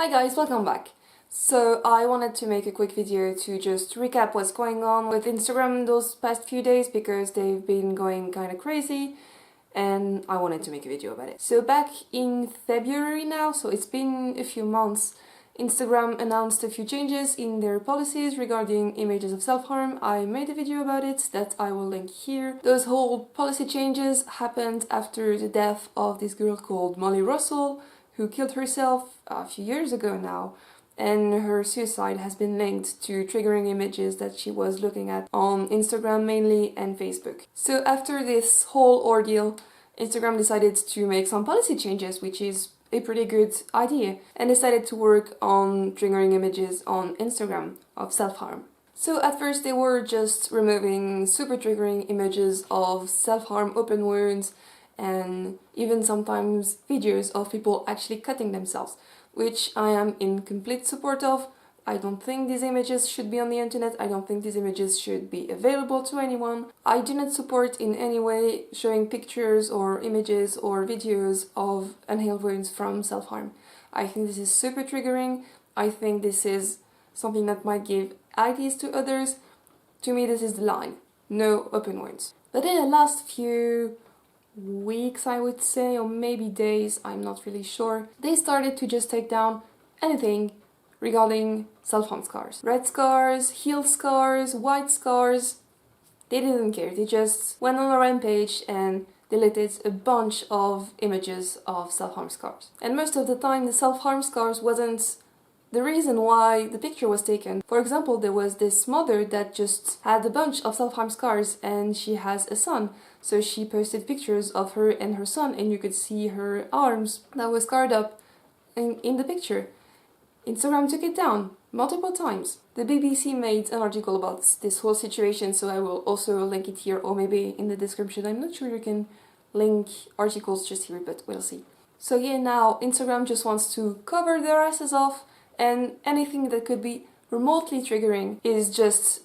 Hi guys, welcome back. So I wanted to make a quick video to just recap what's going on with Instagram those past few days because they've been going kind of crazy and I wanted to make a video about it. So back in February now, so it's been a few months, Instagram announced a few changes in their policies regarding images of self-harm. I made a video about it that I will link here. Those whole policy changes happened after the death of this girl called Molly Russell, who killed herself a few years ago now, and her suicide has been linked to triggering images that she was looking at on Instagram mainly and Facebook. So after this whole ordeal, Instagram decided to make some policy changes, which is a pretty good idea, and decided to work on triggering images on Instagram of self-harm. So at first they were just removing super triggering images of self-harm, open wounds, and even sometimes videos of people actually cutting themselves, which I am in complete support of. I don't think these images should be on the internet, I don't think these images should be available to anyone. I do not support in any way showing pictures or images or videos of unhealed wounds from self-harm. I think this is super triggering, I think this is something that might give ideas to others. To me this is the line, no open wounds. But in the last few weeks, I would say, or maybe days, I'm not really sure, they started to just take down anything regarding self-harm scars. Red scars, heel scars, white scars, they didn't care. They just went on a rampage and deleted a bunch of images of self-harm scars. And most of the time the self-harm scars wasn't the reason why the picture was taken. For example, there was this mother that just had a bunch of self-harm scars and she has a son. So she posted pictures of her and her son and you could see her arms that were scarred up in the picture. Instagram took it down multiple times. The BBC made an article about this whole situation, so I will also link it here or maybe in the description. I'm not sure you can link articles just here, but we'll see. So yeah, now Instagram just wants to cover their asses off, and anything that could be remotely triggering is just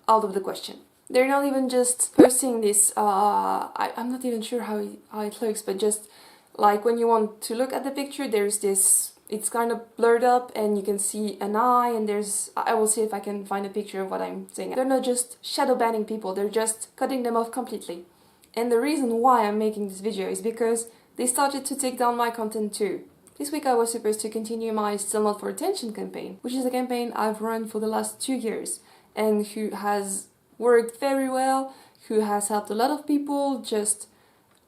out of the question. They're not even just posting this, I'm not even sure how it looks, but just like when you want to look at the picture, there's this, it's kind of blurred up and you can see an eye and I will see if I can find a picture of what I'm saying. They're not just shadow banning people, they're just cutting them off completely. And the reason why I'm making this video is because they started to take down my content too. This week I was supposed to continue my Still Not For Attention campaign, which is a campaign I've run for the last 2 years and who has worked very well, who has helped a lot of people just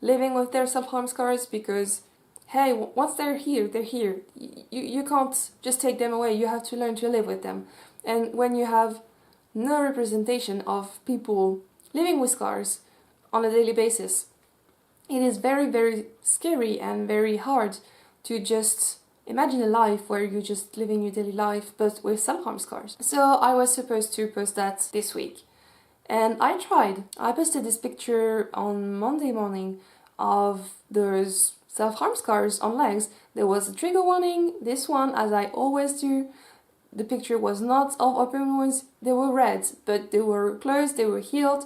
living with their self-harm scars because, hey, once they're here, they're here. You can't just take them away, you have to learn to live with them. And when you have no representation of people living with scars on a daily basis, it is very, very scary and very hard to just imagine a life where you're just living your daily life but with self-harm scars. So I was supposed to post that this week. And I tried. I posted this picture on Monday morning of those self-harm scars on legs. There was a trigger warning, this one, as I always do. The picture was not of open wounds, they were red, but they were closed, they were healed.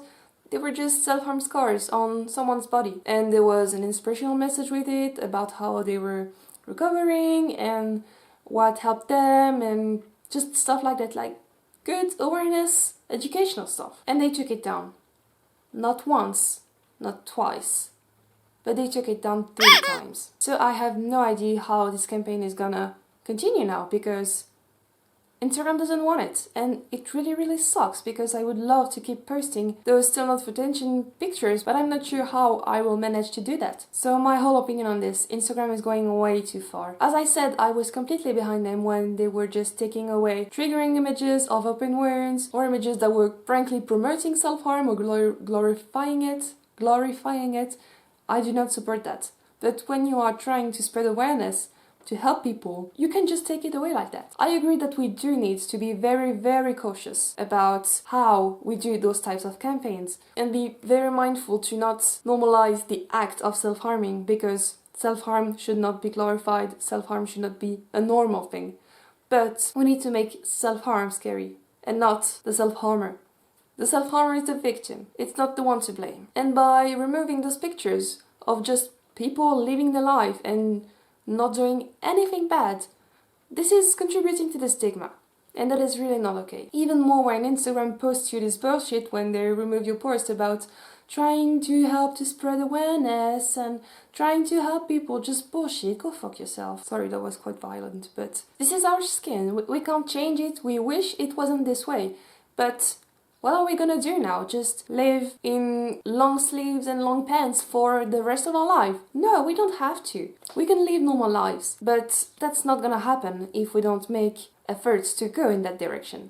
They were just self-harm scars on someone's body. And there was an inspirational message with it about how they were recovering and what helped them and just stuff like that, like good awareness, educational stuff. And they took it down. Not once, not twice, but they took it down 3 times. So I have no idea how this campaign is gonna continue now because Instagram doesn't want it, and it really, really sucks because I would love to keep posting those Still Not For Attention pictures, but I'm not sure how I will manage to do that. So my whole opinion on this, Instagram is going way too far. As I said, I was completely behind them when they were just taking away triggering images of open wounds or images that were frankly promoting self-harm or glorifying it. I do not support that. But when you are trying to spread awareness, to help people, you can just take it away like that. I agree that we do need to be very, very cautious about how we do those types of campaigns and be very mindful to not normalize the act of self-harming because self-harm should not be glorified, self-harm should not be a normal thing. But we need to make self-harm scary and not the self-harmer. The self-harmer is the victim, it's not the one to blame. And by removing those pictures of just people living their life and not doing anything bad, this is contributing to the stigma. And that is really not okay. Even more when Instagram posts you this bullshit when they remove your post about trying to help to spread awareness and trying to help people. Just bullshit, go fuck yourself. Sorry, that was quite violent, but this is our skin. We can't change it. We wish it wasn't this way. But what are we gonna do now? Just live in long sleeves and long pants for the rest of our life? No, we don't have to. We can live normal lives, but that's not gonna happen if we don't make efforts to go in that direction.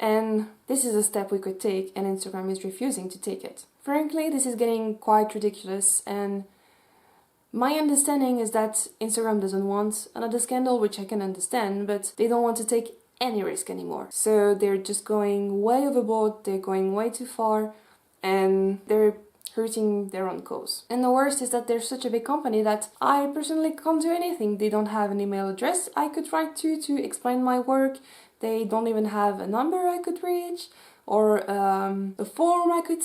And this is a step we could take, and Instagram is refusing to take it. Frankly, this is getting quite ridiculous, and my understanding is that Instagram doesn't want another scandal, which I can understand, but they don't want to take any risk anymore. So they're just going way overboard, they're going way too far, and they're hurting their own cause. And the worst is that they're such a big company that I personally can't do anything. They don't have an email address I could write to explain my work. They don't even have a number I could reach, or a form I could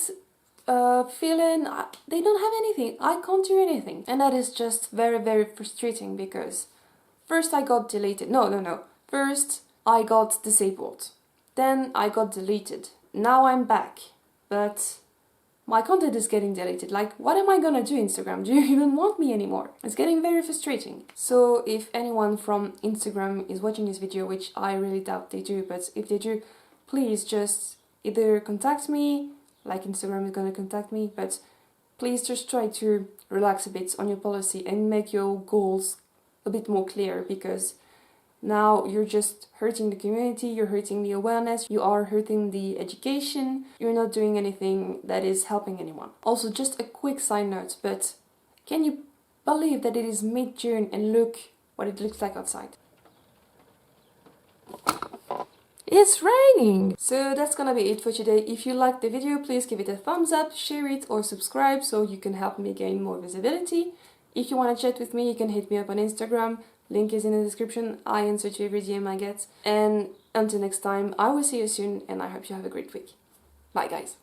fill in. They don't have anything. I can't do anything. And that is just very, very frustrating because first I got deleted. No. First I got disabled. Then I got deleted. Now I'm back. But my content is getting deleted. Like, what am I gonna do, Instagram? Do you even want me anymore? It's getting very frustrating. So if anyone from Instagram is watching this video, which I really doubt they do, but if they do, please just either contact me, like Instagram is gonna contact me, but please just try to relax a bit on your policy and make your goals a bit more clear, because now you're just hurting the community, you're hurting the awareness, you are hurting the education, you're not doing anything that is helping anyone. Also, just a quick side note, but can you believe that it is mid-June and look what it looks like outside? It's raining! So that's gonna be it for today. If you liked the video, please give it a thumbs up, share it or subscribe so you can help me gain more visibility. If you want to chat with me, you can hit me up on Instagram. Link is in the description. I answer to every DM I get. And until next time, I will see you soon and I hope you have a great week. Bye guys.